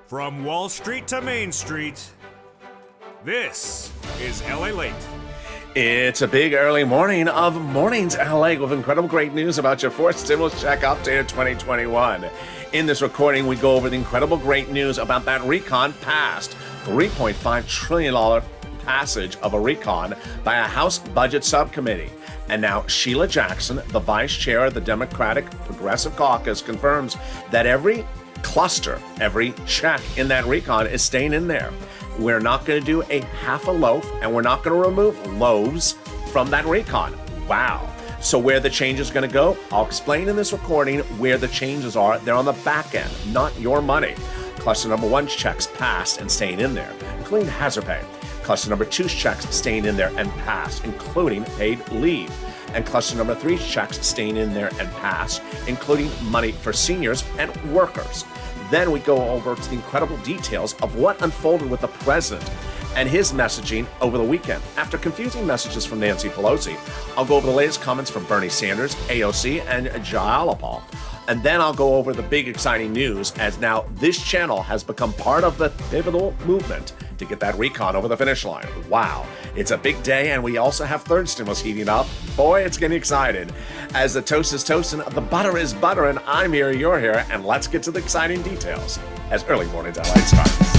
From Wall Street to Main Street, this is LA Late. It's a big early morning of Mornings LA with incredible great news about your fourth stimulus check updated 2021. In this recording, we go over the incredible great news about that recon passed. $3.5 trillion passage of a recon by a House Budget Subcommittee. And now Sheila Jackson, the vice chair of the Democratic Progressive Caucus, confirms that every cluster, every check in that recon is staying in there. We're not going to do a half a loaf, and we're not going to remove loaves from that recon. Wow. So where the change is going to go, I'll explain in this recording where the changes are. They're on the back end, not your money. Cluster number 1's checks passed and staying in there, including hazard pay. Cluster number 2's checks staying in there and passed, including paid leave. And cluster number 3's checks staying in there and passed, including money for seniors and workers. Then we go over to the incredible details of what unfolded with the president and his messaging over the weekend. After confusing messages from Nancy Pelosi, I'll go over the latest comments from Bernie Sanders, AOC, and Jalopal. And then I'll go over the big exciting news as now this channel has become part of the pivotal movement to get that recon over the finish line. Wow, it's a big day, and we also have third stimulus heating up. Boy, it's getting excited. As the toast is toasting, the butter is buttering. I'm here, you're here, and let's get to the exciting details as early mornings LA starts.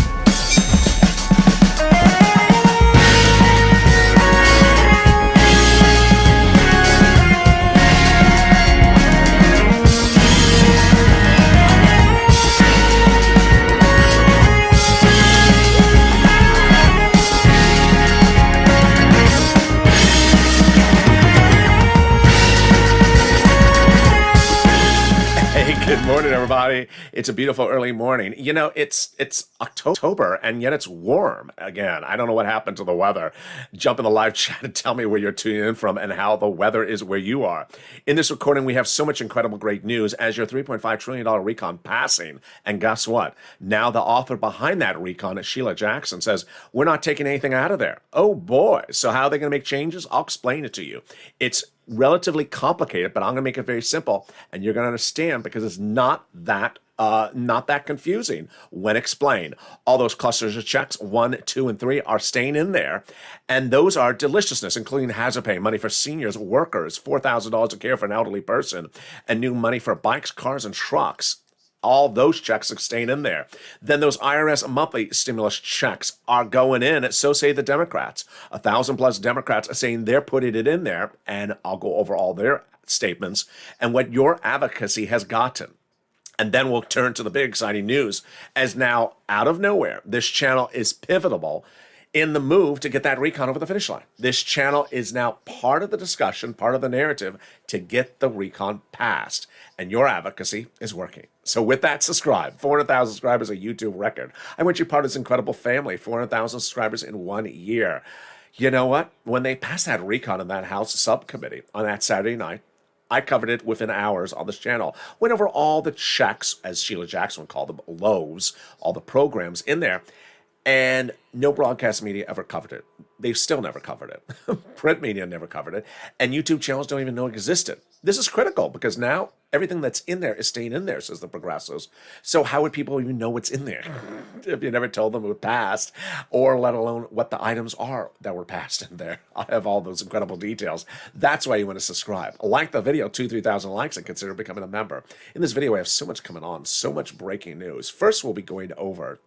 Good morning, everybody. It's a beautiful early morning. You know, it's October, and yet it's warm again. I don't know what happened to the weather. Jump in the live chat and tell me where you're tuning in from and how the weather is where you are. In this recording, we have so much incredible great news as your $3.5 trillion recon passing. And guess what? Now the author behind that recon, Sheila Jackson, says, we're not taking anything out of there. Oh boy. So how are they going to make changes? I'll explain it to you. It's relatively complicated, but I'm going to make it very simple, and you're going to understand because it's not that confusing when explained. All those clusters of checks, 1, 2, and 3, are staying in there, and those are deliciousness, including hazard pay, money for seniors, workers, $4,000 to care for an elderly person, and new money for bikes, cars, and trucks. All those checks are staying in there. Then those IRS monthly stimulus checks are going in. So say the Democrats. 1,000+ Democrats are saying they're putting it in there, and I'll go over all their statements and what your advocacy has gotten. And then we'll turn to the big exciting news as now, out of nowhere, this channel is pivotal in the move to get that recon over the finish line. This channel is now part of the discussion, part of the narrative to get the recon passed. And your advocacy is working. So with that, subscribe. 400,000 subscribers, a YouTube record. I want you part of this incredible family, 400,000 subscribers in 1 year. You know what? When they passed that recon in that House subcommittee on that Saturday night, I covered it within hours on this channel. Went over all the checks, as Sheila Jackson would call them, loaves, all the programs in there. And no broadcast media ever covered it. They've still never covered it. Print media never covered it. And YouTube channels don't even know it existed. This is critical because now everything that's in there is staying in there, says the progressives. So how would people even know what's in there if you never told them it was passed, or let alone what the items are that were passed in there? I have all those incredible details. That's why you want to subscribe. Like the video, 2,000-3,000 likes, and consider becoming a member. In this video, I have so much coming on, so much breaking news. First, we'll be going over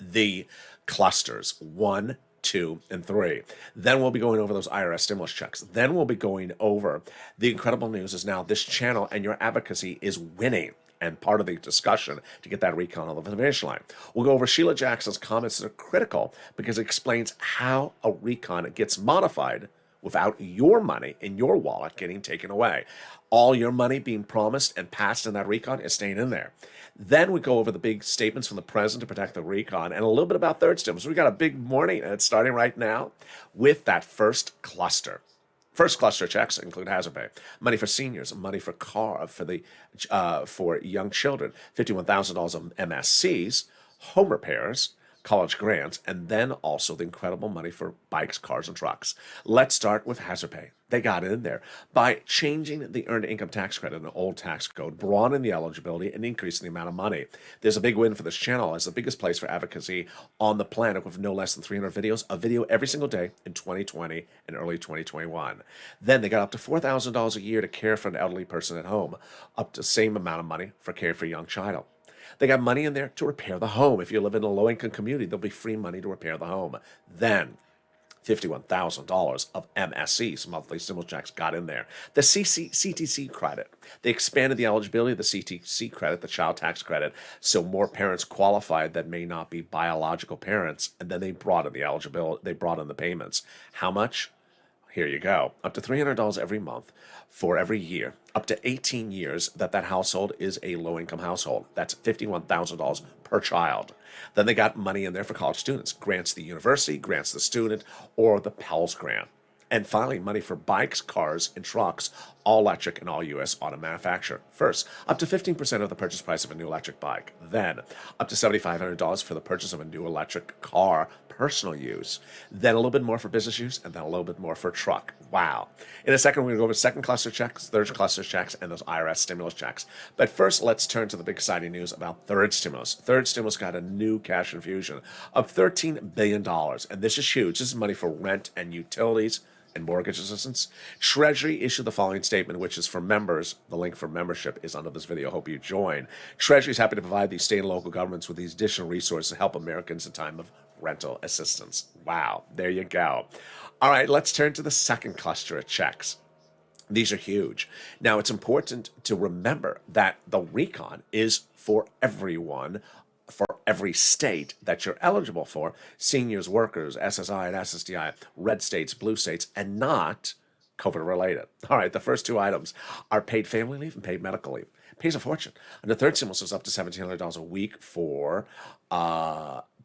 the clusters 1, 2, and 3. Then we'll be going over those IRS stimulus checks. Then we'll be going over the incredible news is now this channel and your advocacy is winning and part of the discussion to get that recon over the finish line. We'll go over Sheila Jackson's comments that are critical because it explains how a recon gets modified without your money in your wallet getting taken away. All your money being promised and passed in that recon is staying in there. Then we go over the big statements from the president to protect the recon and a little bit about third stimulus. We got a big morning, and it's starting right now with that first cluster. First cluster checks include hazard pay, money for seniors, money for for young children, $51,000 of MSCs, home repairs, college grants, and then also the incredible money for bikes, cars, and trucks. Let's start with hazard pay. They got in there by changing the earned income tax credit in the old tax code, broadening the eligibility, and increasing the amount of money. There's a big win for this channel as the biggest place for advocacy on the planet with no less than 300 videos, a video every single day in 2020 and early 2021. Then they got up to $4,000 a year to care for an elderly person at home, up to the same amount of money for care for a young child. They got money in there to repair the home. If you live in a low-income community, there'll be free money to repair the home. Then $51,000 of MSCs, monthly stimulus checks, got in there. The CTC credit, they expanded the eligibility of the CTC credit, the child tax credit, so more parents qualified that may not be biological parents, and then they brought in the eligibility, they brought in the payments. How much? Here you go. Up to $300 every month for every year, up to 18 years that household is a low-income household. That's $51,000 per child. Then they got money in there for college students, grants the university, grants the student, or the Pell's grant. And finally, money for bikes, cars, and trucks, all electric and all U.S. auto manufacturer. First, up to 15% of the purchase price of a new electric bike. Then, up to $7,500 for the purchase of a new electric car, personal use. Then a little bit more for business use, and then a little bit more for truck. Wow. In a second, we're going to go over second cluster checks, third cluster checks, and those IRS stimulus checks. But first, let's turn to the big exciting news about third stimulus. Third stimulus got a new cash infusion of $13 billion. And this is huge. This is money for rent and utilities and mortgage assistance. Treasury issued the following statement, which is for members. The link for membership is under this video. Hope you join. Treasury is happy to provide these state and local governments with these additional resources to help Americans in time of rental assistance. Wow, there you go. All right, let's turn to the second cluster of checks. These are huge. Now, it's important to remember that the recon is for everyone, for every state that you're eligible for, seniors, workers, SSI and SSDI, red states, blue states, and not COVID related. All right, the first two items are paid family leave and paid medical leave. It pays a fortune. And the third stimulus is up to $1,700 a week for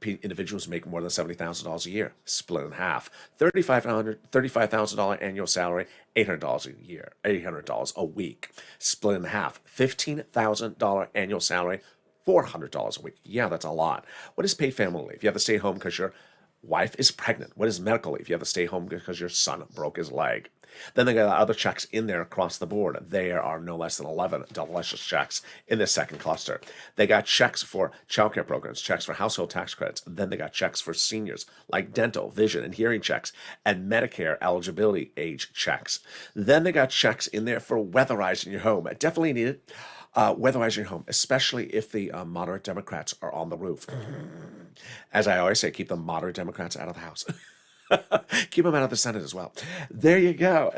individuals who make more than $70,000 a year, split in half. $35,000 annual salary, $800 a year, $800 a week, split in half. $15,000 annual salary, $400 a week. Yeah, that's a lot. What is paid family leave? You have to stay home because your wife is pregnant. What is medical leave? You have to stay home because your son broke his leg. Then they got other checks in there across the board. There are no less than 11 delicious checks in this second cluster. They got checks for childcare programs, checks for household tax credits. Then they got checks for seniors, like dental, vision, and hearing checks, and Medicare eligibility age checks. Then they got checks in there for weatherizing your home. Definitely needed. Weatherize your home, especially if the moderate Democrats are on the roof. As I always say, keep the moderate Democrats out of the House. Keep them out of the Senate as well. There you go.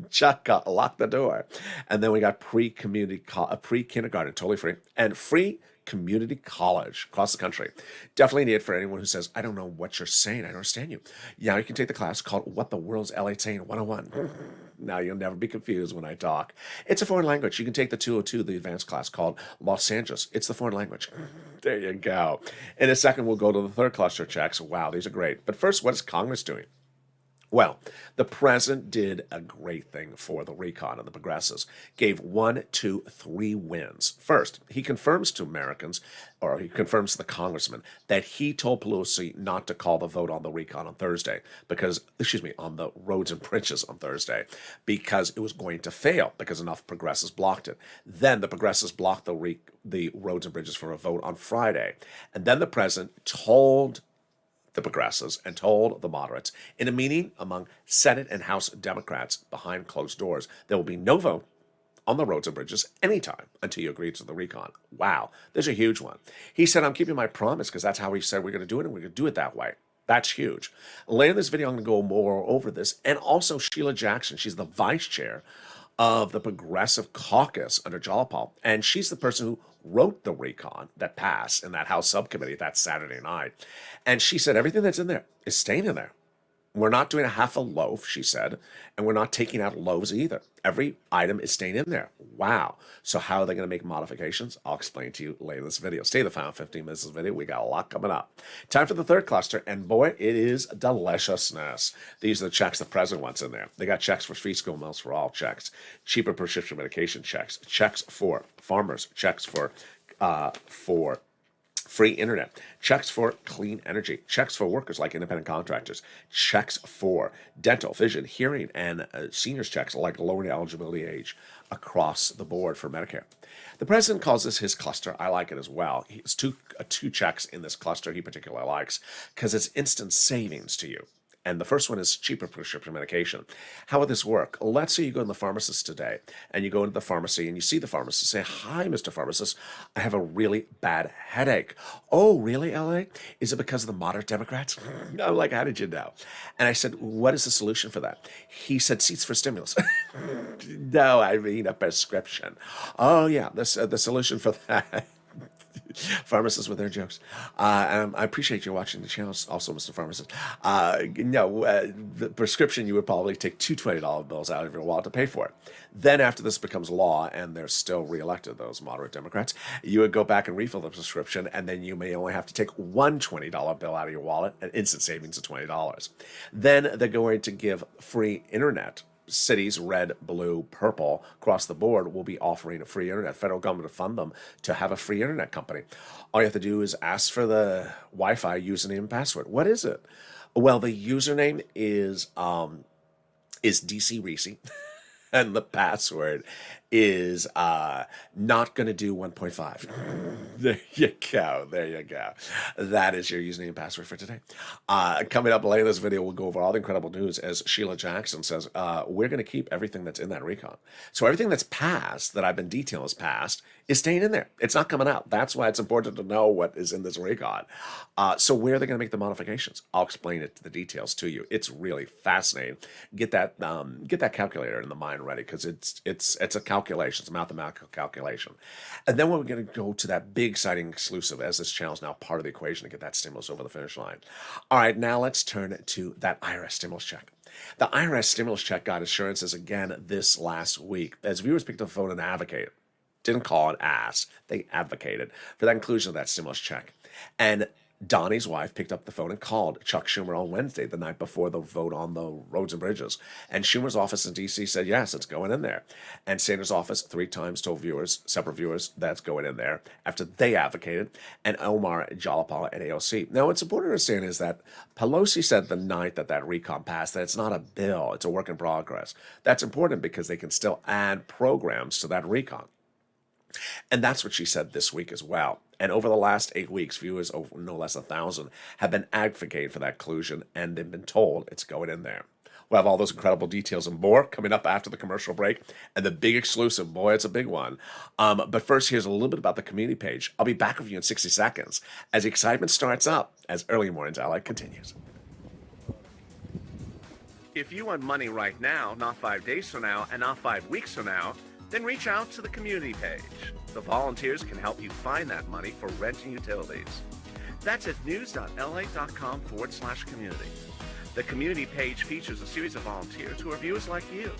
Chuck locked the door. And then we got pre-kindergarten, totally free, and free community college across the country. Definitely need it for anyone who says, I don't know what you're saying. I don't understand you. Yeah, you can take the class called What the World's LATE Saying 101. Now you'll never be confused when I talk. It's a foreign language. You can take the 202, the advanced class called Los Angeles. It's the foreign language. There you go. In a second, we'll go to the third cluster checks. Wow, these are great. But first, what is Congress doing? Well, the president did a great thing for the recon and the progressives. Gave 1, 2, 3 wins. First, he confirms to Americans, or he confirms to the congressman, that he told Pelosi not to call the vote on the recon on Thursday, on the roads and bridges on Thursday, because it was going to fail, because enough progressives blocked it. Then the progressives blocked the roads and bridges for a vote on Friday. And then the president told the progressives and told the moderates in a meeting among Senate and House Democrats behind closed doors, there will be no vote on the roads and bridges anytime until you agree to the recon. Wow, there's a huge one. He said, I'm keeping my promise because that's how he said we're going to do it, and we're going to do it that way. That's huge. Later in this video, I'm going to go more over this. And also Sheila Jackson, she's the vice chair of the Progressive Caucus under Jalopal, and she's the person who wrote the recon that passed in that House subcommittee that Saturday night. And she said everything that's in there is staying in there. We're not doing a half a loaf, she said, and we're not taking out loaves either. Every item is staying in there. Wow. So how are they going to make modifications? I'll explain to you later in this video. Stay the final 15 minutes of this video. We got a lot coming up. Time for the third cluster, and boy, it is deliciousness. These are the checks the president wants in there. They got checks for free school meals for all, checks, cheaper prescription medication checks, checks for farmers, checks for free internet, checks for clean energy, checks for workers like independent contractors, checks for dental, vision, hearing, and seniors checks like lowering eligibility age across the board for Medicare. The president calls this his cluster. I like it as well. It's two checks in this cluster he particularly likes because it's instant savings to you. And the first one is cheaper prescription medication. How would this work? Let's say you go to the pharmacist today, and you go into the pharmacy, and you see the pharmacist, say, "Hi, Mr. Pharmacist, I have a really bad headache." "Oh, really, LA? Is it because of the moderate Democrats?" I'm like, "How did you know?" And I said, "What is the solution for that?" He said, "Seats for stimulus." No, I mean a prescription. "Oh, yeah, the solution for that." Pharmacists with their jokes. And I appreciate you watching the channel, also, Mr. Pharmacist. The prescription, you would probably take two $20 bills out of your wallet to pay for it. Then after this becomes law and they're still reelected, those moderate Democrats, you would go back and refill the prescription, and then you may only have to take one $20 bill out of your wallet, an instant savings of $20. Then they're going to give free internet. Cities, red, blue, purple, across the board will be offering a free internet. Federal government to fund them to have a free internet company. All you have to do is ask for the Wi-Fi username and password. What is it? Well, the username is DC Reese. And the password is not going to do 1.5. There you go. There you go. That is your username and password for today. Coming up later in this video, we'll go over all the incredible news as Sheila Jackson says, we're going to keep everything that's in that recon. So everything that's passed, that I've been detailing as passed, is staying in there. It's not coming out. That's why it's important to know what is in this recon. So where are they going to make the modifications? I'll explain it, the details to you. It's really fascinating. Get that calculator in the mind ready, because it's a calculation. It's a mathematical calculation. And then we're going to go to that big, exciting exclusive, as this channel is now part of the equation to get that stimulus over the finish line. All right, now let's turn to that IRS stimulus check. The IRS stimulus check got assurances again this last week as viewers picked up the phone and advocated. Didn't call and ask. They advocated for that inclusion of that stimulus check. And Donnie's wife picked up the phone and called Chuck Schumer on Wednesday, the night before the vote on the roads and bridges. And Schumer's office in D.C. said, yes, it's going in there. And Sanders' office 3 times told viewers, separate viewers, that's going in there after they advocated. And Omar Jalapal at AOC. Now, what's important to understand is that Pelosi said the night that recon passed that it's not a bill, it's a work in progress. That's important because they can still add programs to that recon. And that's what she said this week as well. And over the last 8 weeks, viewers, over no less than 1,000, have been advocating for that inclusion, and they've been told it's going in there. We'll have all those incredible details and more coming up after the commercial break. And the big exclusive, boy, it's a big one. But first, here's a little bit about the community page. I'll be back with you in 60 seconds as the excitement starts up as Early Mornings LA continues. If you want money right now, not 5 days from now, and not 5 weeks from now, then reach out to the community page. The volunteers can help you find that money for rent and utilities. That's at news.la.com/community. The community page features a series of volunteers who are viewers like you.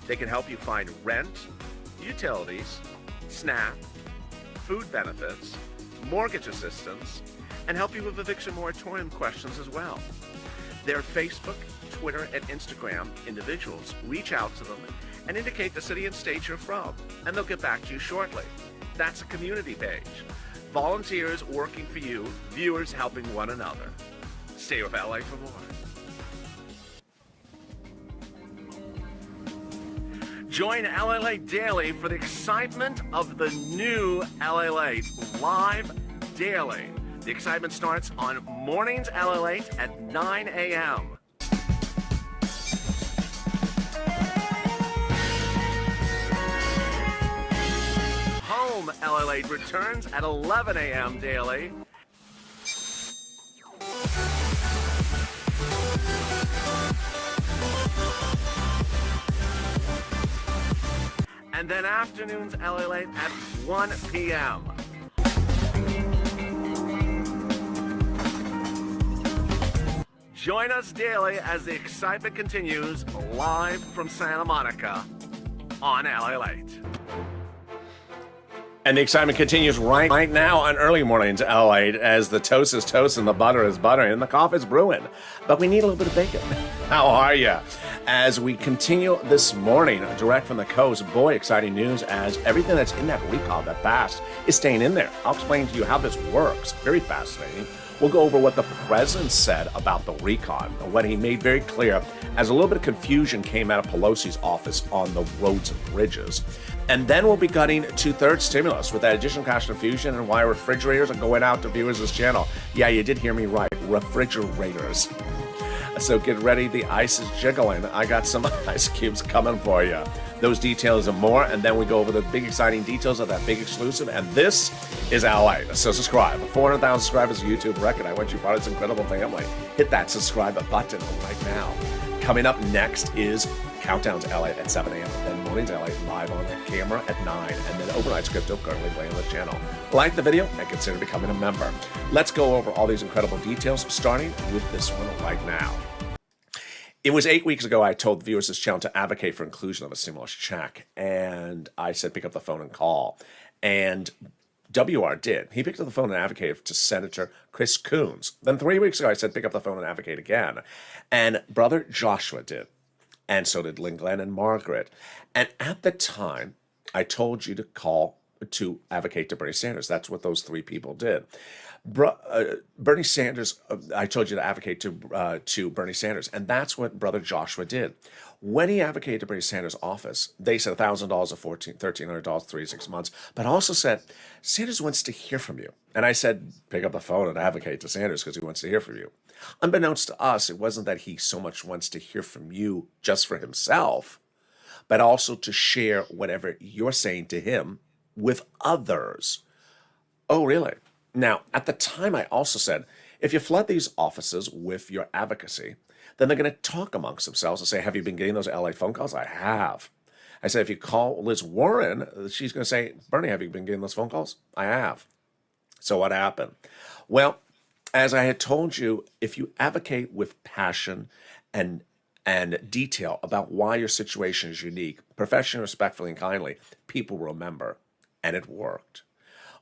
They can help you find rent, utilities, SNAP, food benefits, mortgage assistance, and help you with eviction moratorium questions as well. Their Facebook, Twitter, and Instagram individuals reach out to them and indicate the city and state you're from, and they'll get back to you shortly. That's a community page. Volunteers working for you, viewers helping one another. Stay with LA for more. Join LALATE Daily for the excitement of the new LALATE live daily. The excitement starts on Mornings LALATE at 9 a.m. Home LALATE returns at 11 a.m. daily. And then afternoons LALATE at 1 p.m. Join us daily as the excitement continues live from Santa Monica on LALATE. And the excitement continues right now on early mornings LALATE as the toast is toast and the butter is butter and the coffee is brewing. But we need a little bit of bacon. How are you? As we continue this morning, direct from the coast, boy, exciting news as everything that's in that recall, that fast, is staying in there. I'll explain to you how this works. Very fascinating. We'll go over what the president said about the recon, what he made very clear as a little bit of confusion came out of Pelosi's office on the roads and bridges. And then we'll be gutting two-thirds stimulus with that additional cash infusion and why refrigerators are going out to viewers of this channel. Yeah, you did hear me right. Refrigerators. So get ready. The ice is jiggling. I got some ice cubes coming for you. Those details and more. And then we go over the big exciting details of that big exclusive. And this is LALATE. So subscribe. 400,000 subscribers, YouTube record. I want you part of this incredible family. Hit that subscribe button right now. Coming up next is Countdown to LALATE at 7 a.m. Then Mornings LALATE live on the camera at 9. And then Overnight's Crypto currently playing on the channel. Like the video and consider becoming a member. Let's go over all these incredible details, starting with this one right now. It was 8 weeks ago I told viewers of this channel to advocate for inclusion of a stimulus check. And I said pick up the phone and call. And WR did. He picked up the phone and advocated to Senator Chris Coons. Then 3 weeks ago I said pick up the phone and advocate again. And Brother Joshua did. And so did Lynn Glenn and Margaret. And at the time, I told you to call to advocate to Bernie Sanders. That's what those three people did. Bernie Sanders, I told you to advocate to Bernie Sanders, and that's what Brother Joshua did. When he advocated to Bernie Sanders' office, they said $1,000 or $1,300, 3 to 6 months, but also said, Sanders wants to hear from you. And I said, pick up the phone and advocate to Sanders because he wants to hear from you. Unbeknownst to us, it wasn't that he so much wants to hear from you just for himself, but also to share whatever you're saying to him with others. Oh, really? Now, at the time, I also said, if you flood these offices with your advocacy, then they're going to talk amongst themselves and say, have you been getting those LA phone calls? I have. I said, if you call Liz Warren, she's going to say, Bernie, have you been getting those phone calls? I have. So what happened? Well, as I had told you, if you advocate with passion and detail about why your situation is unique, professionally, respectfully, and kindly, people remember. And it worked.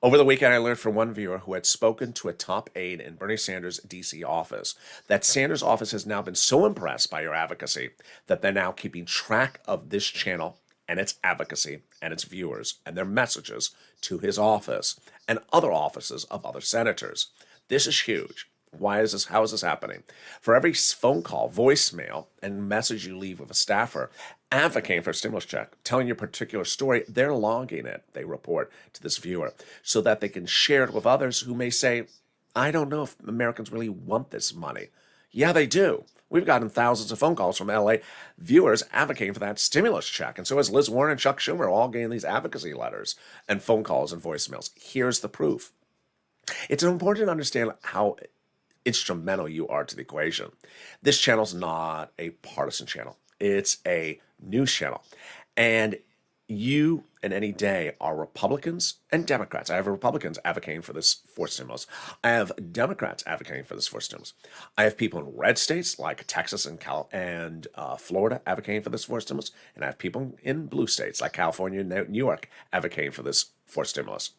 Over the weekend, I learned from one viewer who had spoken to a top aide in Bernie Sanders' D.C. office that Sanders' office has now been so impressed by your advocacy that they're now keeping track of this channel and its advocacy and its viewers and their messages to his office and other offices of other senators. This is huge. Why is this? How is this happening? For every phone call, voicemail, and message you leave with a staffer advocating for a stimulus check, telling your particular story, they're logging it, they report to this viewer, so that they can share it with others who may say, I don't know if Americans really want this money. Yeah, they do. We've gotten thousands of phone calls from LA viewers advocating for that stimulus check. And so has Liz Warren and Chuck Schumer all getting these advocacy letters and phone calls and voicemails. Here's the proof. It's important to understand how instrumental you are to the equation. This channel's not a partisan channel. It's a news channel. And you and any day are Republicans and Democrats. I have Republicans advocating for this forced stimulus. I have Democrats advocating for this forced stimulus. I have people in red states like Texas and Florida advocating for this forced stimulus. And I have people in blue states like California and New York advocating for this forced stimulus.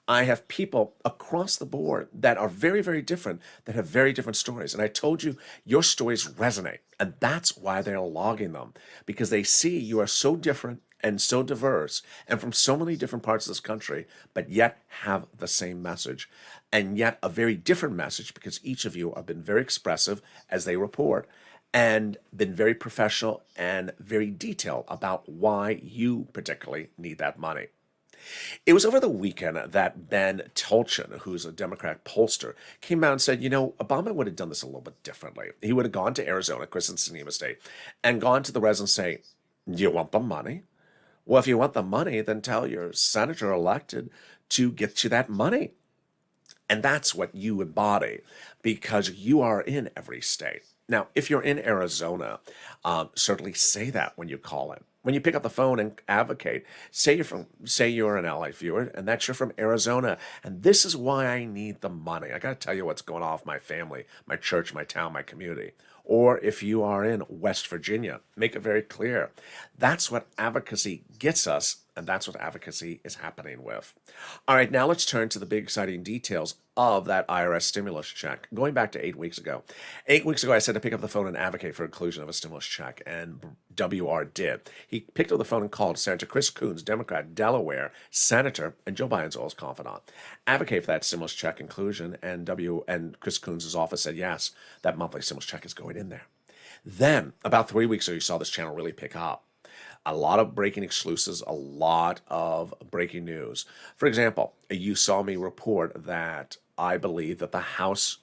I have people across the board that are very, very different, that have very different stories. And I told you, your stories resonate. And that's why they're logging them, because they see you are so different and so diverse and from so many different parts of this country, but yet have the same message. And yet a very different message, because each of you have been very expressive as they report and been very professional and very detailed about why you particularly need that money. It was over the weekend that Ben Tolchin, who's a Democrat pollster, came out and said, you know, Obama would have done this a little bit differently. He would have gone to Arizona, Kristen Sinema State, and gone to the residents and say, do you want the money? Well, if you want the money, then tell your senator elected to get you that money. And that's what you embody, because you are in every state. Now, if you're in Arizona, certainly say that when you call in. When you pick up the phone and advocate, say you're an LA viewer and that you're from Arizona, and this is why I need the money. I got to tell you what's going on with my family, my church, my town, my community. Or if you are in West Virginia, make it very clear. That's what advocacy gets us And that's what advocacy is happening with. All right, now let's turn to the big exciting details of that IRS stimulus check. Going back to 8 weeks ago. 8 weeks ago, I said to pick up the phone and advocate for inclusion of a stimulus check, and WR did. He picked up the phone and called Senator Chris Coons, Democrat, Delaware, Senator, and Joe Biden's old confidant. Advocate for that stimulus check inclusion, and Chris Coons' office said yes, that monthly stimulus check is going in there. Then, about 3 weeks ago, you saw this channel really pick up. A lot of breaking exclusives, a lot of breaking news. For example, you saw me report that I believe that the House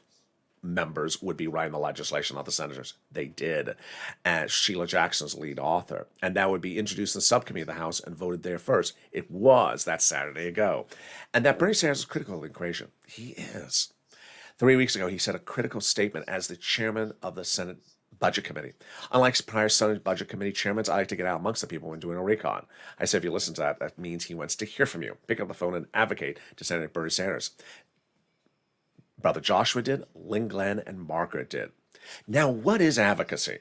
members would be writing the legislation, not the senators. They did, as Sheila Jackson's lead author. And that would be introduced in the subcommittee of the House and voted there first. It was that Saturday ago. And that Bernie Sanders is critical of the equation. He is. 3 weeks ago, he said a critical statement as the chairman of the Senate Budget Committee. Unlike prior Senate Budget Committee chairmen, I like to get out amongst the people when doing a recon. I said, if you listen to that, that means he wants to hear from you. Pick up the phone and advocate to Senator Bernie Sanders. Brother Joshua did, Lynn Glenn, and Margaret did. Now, what is advocacy?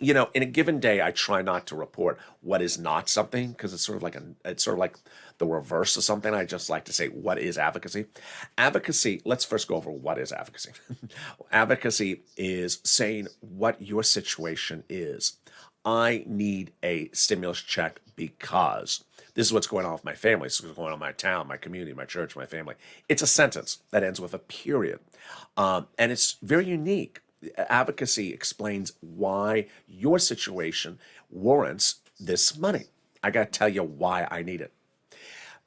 You know, in a given day, I try not to report what is not something, because it's sort of like the reverse of something. I just like to say, what is advocacy? Advocacy, let's first go over what is advocacy. Advocacy is saying what your situation is. I need a stimulus check because this is what's going on with my family. This is what's going on in my town, my community, my church, my family. It's a sentence that ends with a period. And it's very unique. Advocacy explains why your situation warrants this money. I got to tell you why I need it.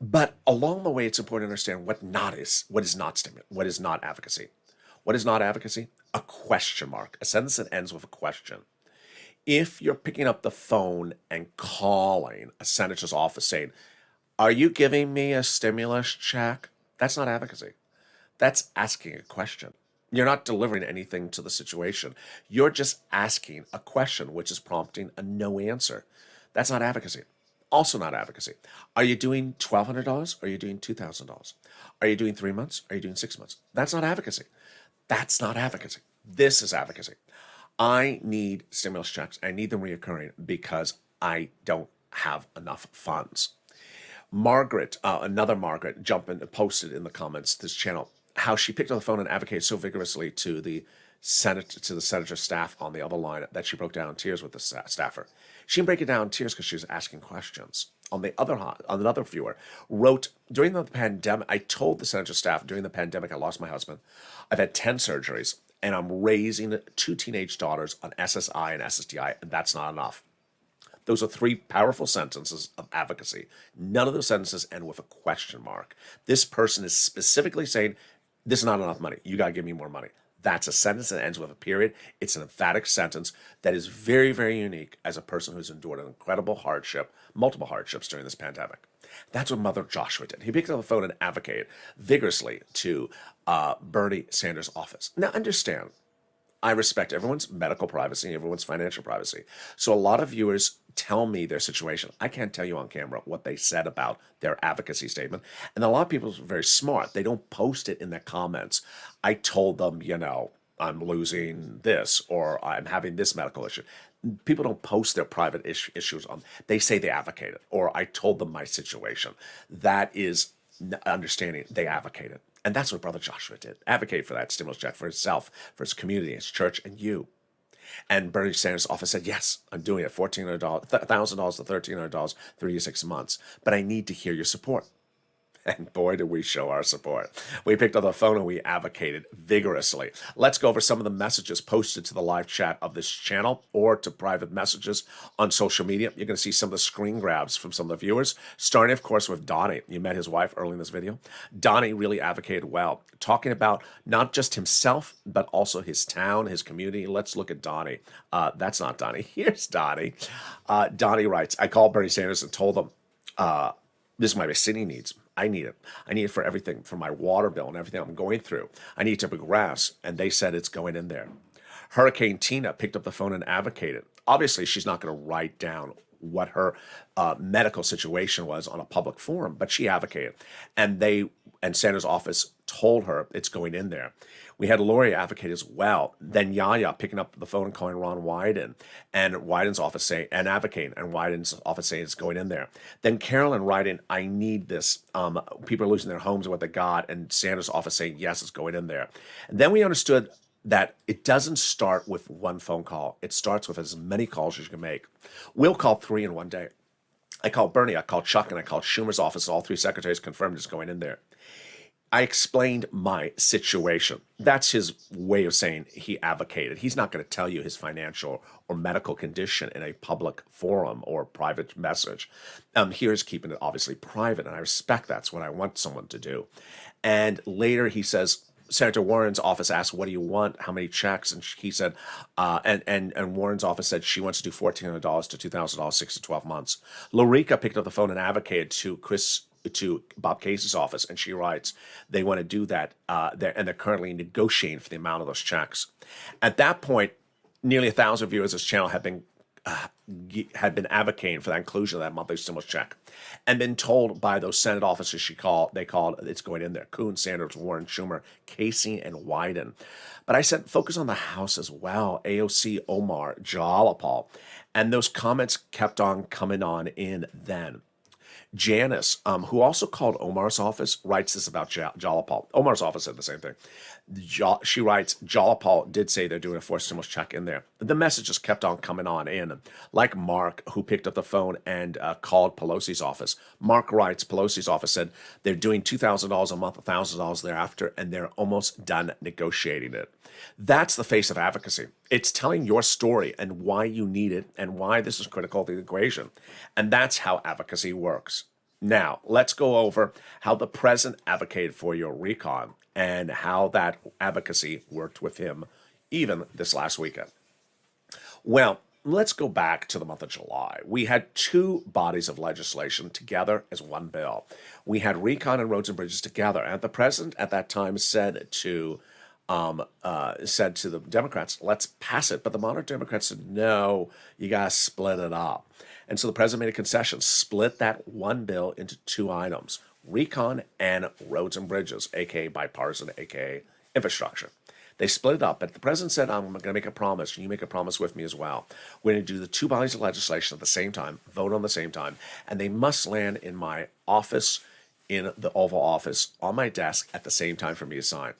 But along the way, it's important to understand what is not advocacy. What is not advocacy? A question mark, a sentence that ends with a question. If you're picking up the phone and calling a senator's office saying, "Are you giving me a stimulus check?" That's not advocacy. That's asking a question. You're not delivering anything to the situation. You're just asking a question, which is prompting a no answer. That's not advocacy. Also not advocacy. Are you doing $1,200? Or are you doing $2,000? Are you doing 3 months? Are you doing 6 months? That's not advocacy. That's not advocacy. This is advocacy. I need stimulus checks. I need them reoccurring because I don't have enough funds. Margaret, another Margaret, jumped in and posted in the comments this channel how she picked up the phone and advocated so vigorously to the senator staff on the other line that she broke down in tears with the staffer. She didn't break it down in tears because she was asking questions. On the other hand, another viewer wrote, during the pandemic, I told the senator staff during the pandemic, I lost my husband. I've had 10 surgeries and I'm raising 2 teenage daughters on SSI and SSDI, and that's not enough. Those are 3 powerful sentences of advocacy. None of those sentences end with a question mark. This person is specifically saying, this is not enough money. You got to give me more money. That's a sentence that ends with a period. It's an emphatic sentence that is very, very unique as a person who's endured an incredible hardship, multiple hardships during this pandemic. That's what Mother Joshua did. He picked up the phone and advocated vigorously to Bernie Sanders' office. Now, understand, I respect everyone's medical privacy, everyone's financial privacy. So a lot of viewers tell me their situation. I can't tell you on camera what they said about their advocacy statement. And a lot of people are very smart. They don't post it in their comments. I told them, I'm losing this or I'm having this medical issue. People don't post their private issues on. They say they advocated or I told them my situation. That is understanding they advocated. And that's what Brother Joshua did. Advocate for that stimulus check for himself, for his community, his church, and you. And Bernie Sanders' office said, yes, I'm doing it, $1,000 to $1,300, 3 to 6 months. But I need to hear your support. And boy, did we show our support. We picked up the phone and we advocated vigorously. Let's go over some of the messages posted to the live chat of this channel or to private messages on social media. You're going to see some of the screen grabs from some of the viewers, starting, of course, with Donnie. You met his wife early in this video. Donnie really advocated well, talking about not just himself, but also his town, his community. Let's look at Donnie. That's not Donnie. Here's Donnie. Donnie writes, I called Bernie Sanders and told him, this is what my city needs. I need it. I need it for everything, for my water bill and everything I'm going through. I need to progress. And they said it's going in there. Hurricane Tina picked up the phone and advocated. Obviously, she's not going to write down what her medical situation was on a public forum, but she advocated. And Sanders' office told her it's going in there. We had Lori advocate as well. Then Yaya picking up the phone and calling Ron Wyden, and Wyden's office saying, and advocating, and Wyden's office saying it's going in there. Then Carolyn writing, I need this. People are losing their homes and what they got, and Sanders' office saying, yes, it's going in there. And then we understood that it doesn't start with one phone call. It starts with as many calls as you can make. We'll call 3 in one day. I called Bernie, I called Chuck, and I called Schumer's office. All 3 secretaries confirmed it's going in there. I explained my situation. That's his way of saying he advocated. He's not going to tell you his financial or medical condition in a public forum or private message. Here's keeping it obviously private, and I respect that's what I want someone to do. And later he says, Senator Warren's office asked, what do you want? How many checks? And he said, and Warren's office said she wants to do $1,400 to $2,000, 6 to 12 months. Lorica picked up the phone and advocated to Bob Case's office, and she writes, they want to do that, and they're currently negotiating for the amount of those checks. At that point, nearly 1,000 viewers of this channel had been advocating for that inclusion of that monthly stimulus check, and been told by those Senate officers they called it's going in there. Kuhn, Sanders, Warren, Schumer, Casey, and Wyden. But I said focus on the House as well. AOC, Omar, Jalapal, and those comments kept on coming on in then. Janice, who also called Omar's office, writes this about Jalapal. Omar's office said the same thing. She writes, Jalapal did say they're doing a forced stimulus check in there. The messages kept on coming on in. Like Mark, who picked up the phone and called Pelosi's office. Mark writes, Pelosi's office said they're doing $2,000 a month, $1,000 thereafter, and they're almost done negotiating it. That's the face of advocacy. It's telling your story and why you need it and why this is critical to the equation. And that's how advocacy works. Now, let's go over how the president advocated for your recon and how that advocacy worked with him even this last weekend. Well, let's go back to the month of July. We had 2 bodies of legislation together as one bill. We had recon and roads and bridges together. And the president at that time said to the Democrats, let's pass it. But the moderate Democrats said, no, you got to split it up. And so the president made a concession, split that one bill into 2 items, recon and roads and bridges, aka bipartisan, aka infrastructure. They split it up, but the president said, I'm going to make a promise, and you make a promise with me as well. We're going to do the 2 bodies of legislation at the same time, vote on the same time, and they must land in my office, in the Oval Office, on my desk at the same time for me to sign.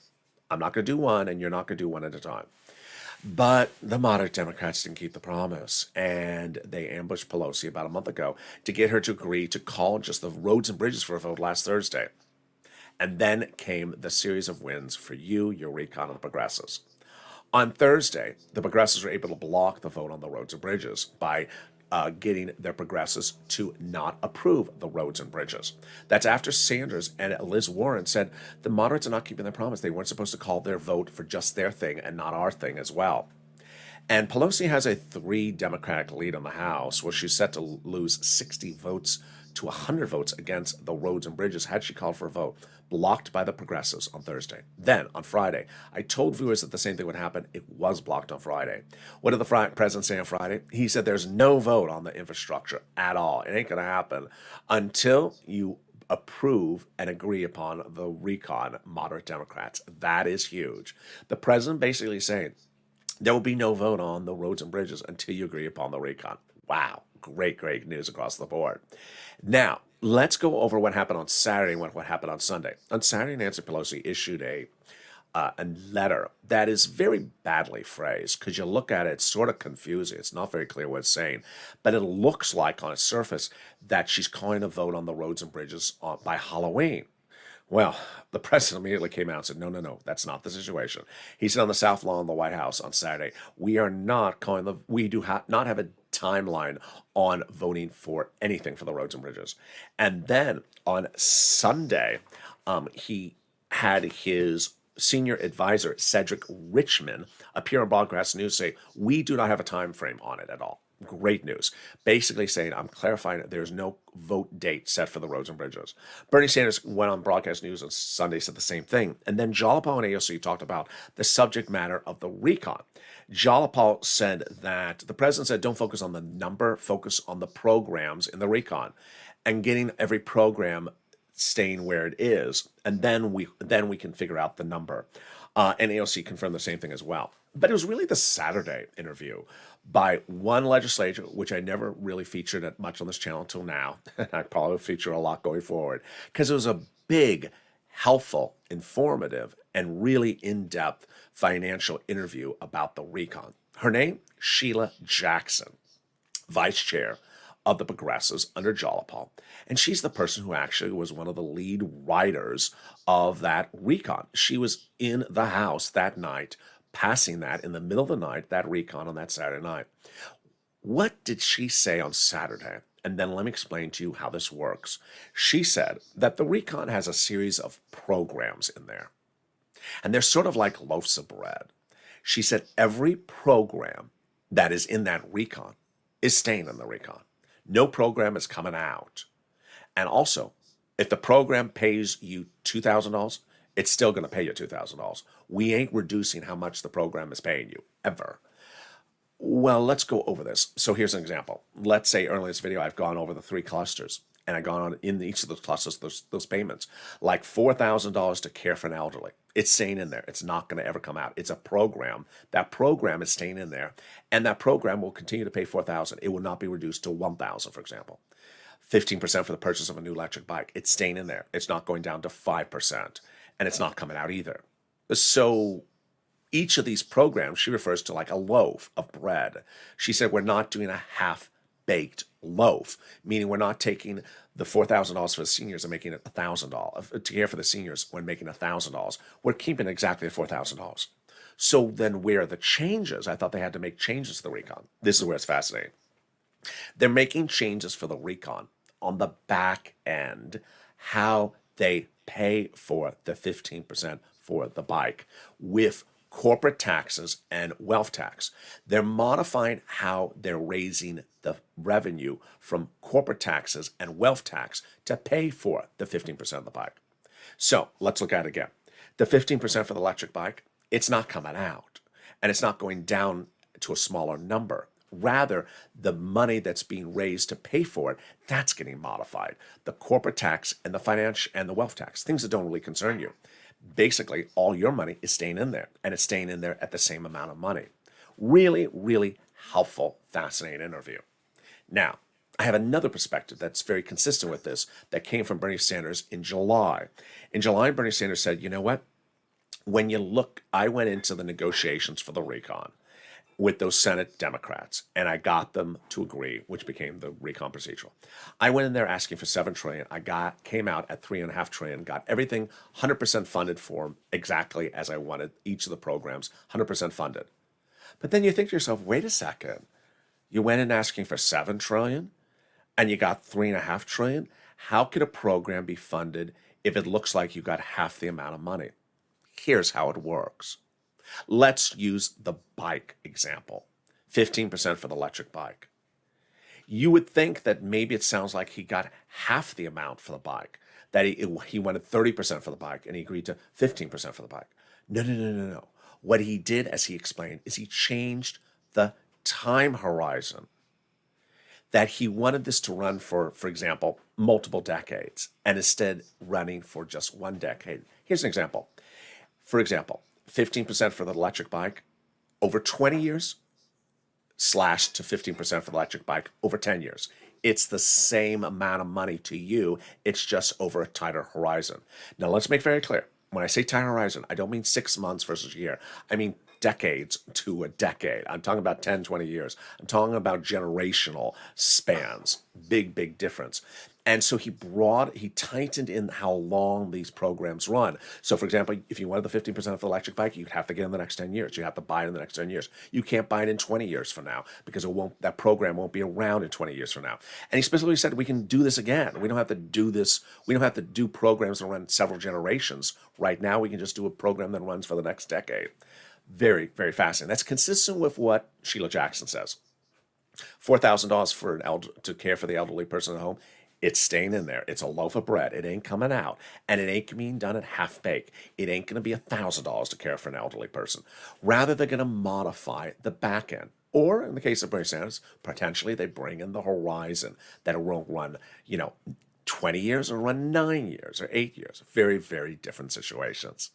I'm not going to do one, and you're not going to do one at a time. But the moderate Democrats didn't keep the promise, and they ambushed Pelosi about a month ago to get her to agree to call just the roads and bridges for a vote last Thursday. And then came the series of wins for you, your recon, and the progressives. On Thursday, the progressives were able to block the vote on the roads and bridges by getting their progressives to not approve the roads and bridges. That's after Sanders and Liz Warren said the moderates are not keeping their promise. They weren't supposed to call their vote for just their thing and not our thing as well. And Pelosi has a 3 Democratic lead on the House, where she's set to lose 60 votes to 100 votes against the roads and bridges had she called for a vote, blocked by the progressives on Thursday. Then, on Friday, I told viewers that the same thing would happen. It was blocked on Friday. What did the president say on Friday? He said there's no vote on the infrastructure at all. It ain't going to happen until you approve and agree upon the recon, moderate Democrats. That is huge. The president basically saying there will be no vote on the roads and bridges until you agree upon the recon. Wow. Great news across the board. Now, let's go over what happened on Saturday and what happened on Sunday. On Saturday, Nancy Pelosi issued a letter that is very badly phrased. Because you look at it, it's sort of confusing. It's not very clear what it's saying. But it looks like on its surface that she's calling a vote on the roads and bridges by Halloween. Well, the president immediately came out and said, no, that's not the situation. He said on the South Lawn of the White House on Saturday, we are not calling we do not have a timeline on voting for anything for the roads and bridges. And then on Sunday, he had his senior advisor, Cedric Richmond, appear on Broadcast News say, we do not have a time frame on it at all. Great news. Basically saying, I'm clarifying that there's no vote date set for the roads and bridges. Bernie Sanders went on broadcast news on Sunday, said the same thing. And then Jalapal and AOC talked about the subject matter of the recon. Jalapal said that the president said, don't focus on the number, focus on the programs in the recon and getting every program staying where it is. And then we can figure out the number. And AOC confirmed the same thing as well. But it was really the Saturday interview by one legislator, which I never really featured at much on this channel until now. I probably will feature a lot going forward because it was a big, helpful, informative, and really in-depth financial interview about the recon. Her name, Sheila Jackson, vice chair of the Progressives under Jalapal. And she's the person who actually was one of the lead writers of that recon. She was in the House that night, passing that in the middle of the night, that recon on that Saturday night. What did she say on Saturday? And then let me explain to you how this works. She said that the recon has a series of programs in there, and they're sort of like loaves of bread. She said every program that is in that recon is staying in the recon. No program is coming out. And also, if the program pays you $2,000, it's still going to pay you $2,000. We ain't reducing how much the program is paying you, ever. Well, let's go over this. So here's an example. Let's say earlier in this video, I've gone over the 3 clusters, and I've gone on in each of those clusters, those payments, like $4,000 to care for an elderly. It's staying in there. It's not going to ever come out. It's a program. That program is staying in there, and that program will continue to pay $4,000. It will not be reduced to $1,000, for example. 15% for the purchase of a new electric bike. It's staying in there. It's not going down to 5%, and it's not coming out either. So each of these programs, she refers to like a loaf of bread. She said, we're not doing a half-baked loaf, meaning we're not taking the $4,000 for the seniors and making it $1,000. To care for the seniors when making $1,000. We're keeping exactly the $4,000. So then where are the changes? I thought they had to make changes to the recon. This is where it's fascinating. They're making changes for the recon on the back end, how they pay for the 15% for the bike with corporate taxes and wealth tax. They're modifying how they're raising the revenue from corporate taxes and wealth tax to pay for the 15% of the bike. So let's look at it again. The 15% for the electric bike, it's not coming out, and it's not going down to a smaller number. Rather, the money that's being raised to pay for it, that's getting modified. The corporate tax and the financial and the wealth tax, things that don't really concern you. Basically, all your money is staying in there, and it's staying in there at the same amount of money. Really, really helpful, fascinating interview. Now, I have another perspective that's very consistent with this that came from Bernie Sanders in July. In July, Bernie Sanders said, you know what? When you look, I went into the negotiations for the recon with those Senate Democrats, and I got them to agree, which became the recon procedural. I went in there asking for $7 trillion. Came out at $3.5 trillion, got everything 100% funded for them exactly as I wanted, each of the programs 100% funded. But then you think to yourself, wait a second, you went in asking for $7 trillion and you got $3.5 trillion? How could a program be funded if it looks like you got half the amount of money? Here's how it works. Let's use the bike example, 15% for the electric bike. You would think that maybe it sounds like he got half the amount for the bike, that he wanted 30% for the bike and he agreed to 15% for the bike. No. What he did, as he explained, is he changed the time horizon, that he wanted this to run for example, multiple decades, and instead running for just 1 decade. Here's an example. For example, 15% for the electric bike over 20 years, slashed to 15% for the electric bike over 10 years. It's the same amount of money to you. It's just over a tighter horizon. Now, let's make very clear. When I say tighter horizon, I don't mean 6 months versus a year. I mean decades to a decade. I'm talking about 10, 20 years. I'm talking about generational spans. Big, big difference. And so he tightened in how long these programs run. So for example, if you wanted the 15% for the electric bike, you'd have to get in the next 10 years. You have to buy it in the next 10 years. You can't buy it in 20 years from now because that program won't be around in 20 years from now. And he specifically said, we can do this again. We don't have to do this. We don't have to do programs that run several generations. Right now, we can just do a program that runs for the next decade. Very, very fascinating. That's consistent with what Sheila Jackson says. $4,000 for to care for the elderly person at home. It's staying in there. It's a loaf of bread. It ain't coming out, and it ain't being done at half baked. It ain't going to be $1,000 to care for an elderly person. Rather, they're going to modify the back end. Or in the case of Bernie Sanders, potentially they bring in the horizon that will run, 20 years or run 9 years or 8 years. Very, very different situations.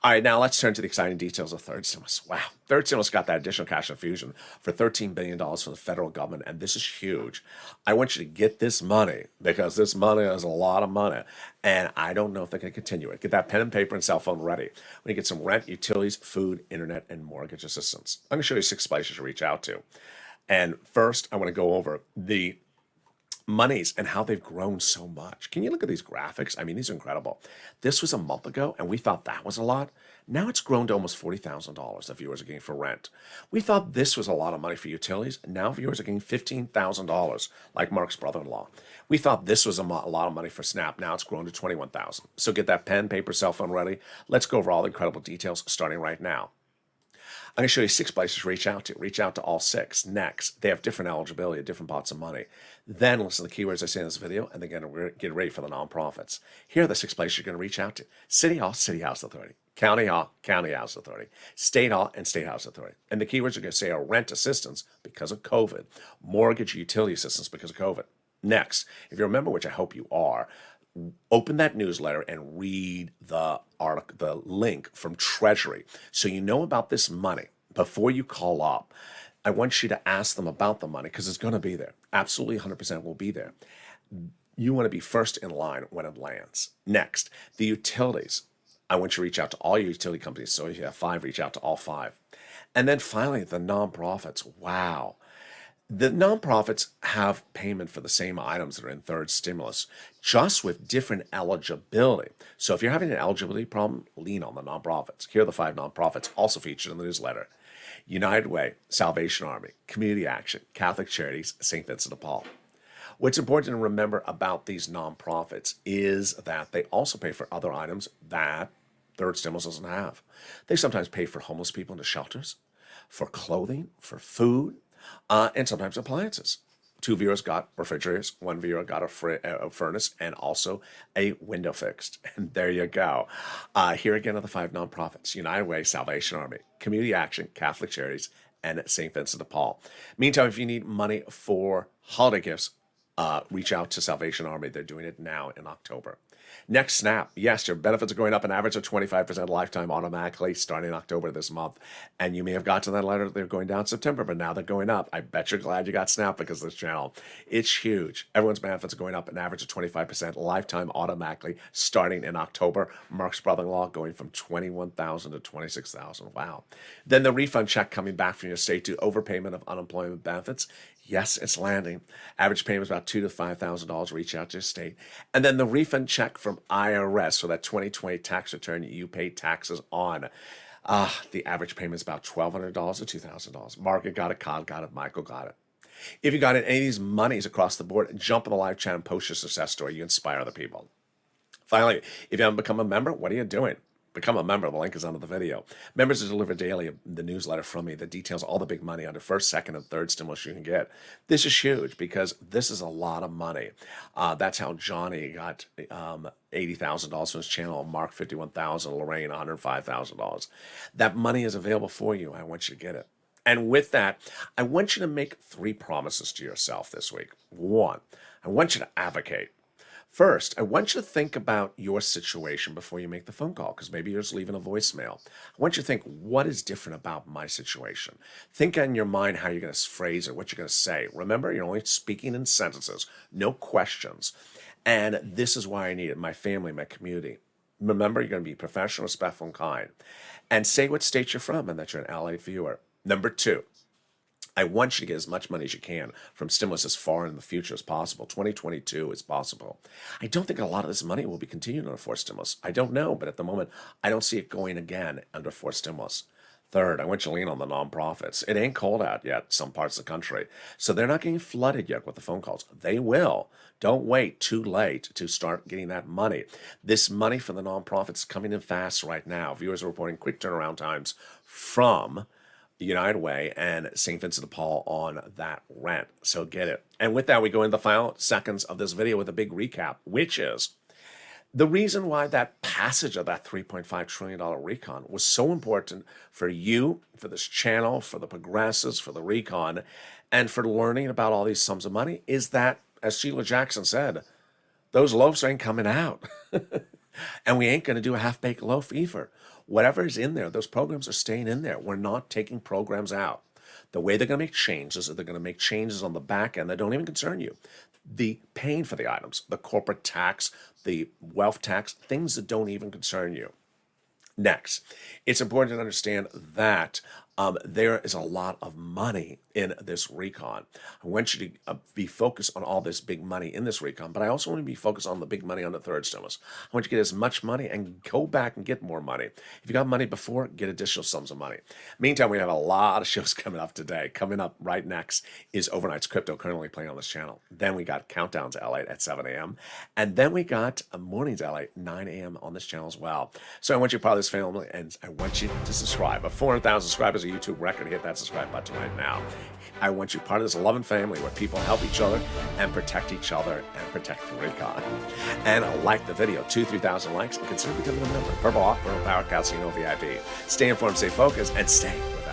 All right, now let's turn to the exciting details of third stimulus. Wow, third stimulus got that additional cash infusion for $13 billion from the federal government, and this is huge. I want you to get this money because this money is a lot of money, and I don't know if they're going to continue it. Get that pen and paper and cell phone ready. When you get some rent, utilities, food, internet, and mortgage assistance. I'm going to show you 6 places to reach out to. And first, I want to go over the monies and how they've grown so much. Can you look at these graphics? I mean, these are incredible. This was a month ago, and we thought that was a lot. Now it's grown to almost $40,000 that viewers are getting for rent. We thought this was a lot of money for utilities. Now viewers are getting $15,000, like Mark's brother-in-law. We thought this was a lot of money for Snap. Now it's grown to $21,000. So get that pen, paper, cell phone ready. Let's go over all the incredible details starting right now. I'm going to show you 6 places to reach out to. Reach out to all 6. Next, they have different eligibility, different pots of money. Then listen to the keywords I say in this video, and then get ready for the nonprofits. Here are the 6 places you're going to reach out to. City Hall, City House Authority. County Hall, County House Authority. State Hall, and State House Authority. And the keywords are going to say are rent assistance because of COVID, mortgage utility assistance because of COVID. Next, if you remember, which I hope you are, open that newsletter and read the article, the link from Treasury, so you know about this money before you call up. I want you to ask them about the money because it's going to be there. Absolutely 100% will be there. You want to be first in line when it lands. Next, the utilities. I want you to reach out to all your utility companies. So if you have 5, reach out to all 5. And then finally, the nonprofits. Wow. The nonprofits have payment for the same items that are in third stimulus, just with different eligibility. So if you're having an eligibility problem, lean on the nonprofits. Here are the 5 nonprofits also featured in the newsletter. United Way, Salvation Army, Community Action, Catholic Charities, St. Vincent de Paul. What's important to remember about these nonprofits is that they also pay for other items that third stimulus doesn't have. They sometimes pay for homeless people into shelters, for clothing, for food, and sometimes appliances. 2 viewers got refrigerators, 1 viewer got a furnace, and also a window fixed. And there you go. Here again are the 5 nonprofits: United Way, Salvation Army, Community Action, Catholic Charities, and St. Vincent de Paul. Meantime, if you need money for holiday gifts, reach out to Salvation Army. They're doing it now in October. Next, SNAP. Yes, your benefits are going up an average of 25% lifetime automatically starting in October this month. And you may have gotten that letter, they're going down in September, but now they're going up. I bet you're glad you got SNAP because of this channel. It's huge. Everyone's benefits are going up an average of 25% lifetime automatically starting in October. Mark's brother-in-law going from $21,000 to $26,000. Wow. Then the refund check coming back from your state due overpayment of unemployment benefits. Yes, it's landing. Average payment is about $2,000 to $5,000. Reach out to your state. And then the refund check from IRS for that 2020 tax return you paid taxes on. The average payment is about $1,200 to $2,000. Margaret got it, Todd got it, Michael got it. If you got any of these monies across the board, jump in the live chat and post your success story. You inspire other people. Finally, if you haven't become a member, what are you doing? Become a member. The link is under the video. Members are delivered daily the newsletter from me that details all the big money under first, second, and third stimulus you can get. This is huge because this is a lot of money. That's how Johnny got $80,000 from his channel, Mark $51,000, Lorraine $105,000. That money is available for you. I want you to get it. And with that, I want you to make 3 promises to yourself this week. 1, I want you to advocate. First, I want you to think about your situation before you make the phone call, because maybe you're just leaving a voicemail. I want you to think, what is different about my situation? Think in your mind how you're going to phrase it, what you're going to say. Remember, you're only speaking in sentences, no questions. And this is why I need it, my family, my community. Remember, you're going to be professional, respectful, and kind. And say what state you're from and that you're an LA viewer. Number 2, I want you to get as much money as you can from stimulus as far in the future as possible. 2022 is possible. I don't think a lot of this money will be continued under fourth stimulus. I don't know, but at the moment, I don't see it going again under fourth stimulus. Third, I want you to lean on the nonprofits. It ain't cold out yet, some parts of the country. So they're not getting flooded yet with the phone calls. They will. Don't wait too late to start getting that money. This money for the nonprofits is coming in fast right now. Viewers are reporting quick turnaround times from United Way and St. Vincent de Paul on that rent. So get it. And with that, we go into the final seconds of this video with a big recap, which is the reason why that passage of that $3.5 trillion recon was so important for you, for this channel, for the progressives, for the recon, and for learning about all these sums of money is that, as Sheila Jackson said, those loaves ain't coming out. And we ain't going to do a half-baked loaf either. Whatever is in there, those programs are staying in there. We're not taking programs out. The way they're going to make changes is they're going to make changes on the back end that don't even concern you. The paying for the items, the corporate tax, the wealth tax, things that don't even concern you. Next, it's important to understand that there is a lot of money in this recon. I want you to be focused on all this big money in this recon, but I also want to be focused on the big money on the third stimulus. I want you to get as much money and go back and get more money. If you got money before, get additional sums of money. Meantime, we have a lot of shows coming up today. Coming up right next is Overnight's Crypto, currently playing on this channel. Then we got Countdown to LA at 7 a.m. And then we got Mornings LA at 9 a.m. on this channel as well. So I want you to be part of this family, and I want you to subscribe. 400,000 subscribers, a YouTube record. Hit that subscribe button right now. I want you part of this loving family where people help each other and protect each other and protect the recon. And like the video, 2,000-3,000 likes, and consider becoming a member. Purple Hawk, Purple Power, Casino VIP. Stay informed, stay focused, and stay with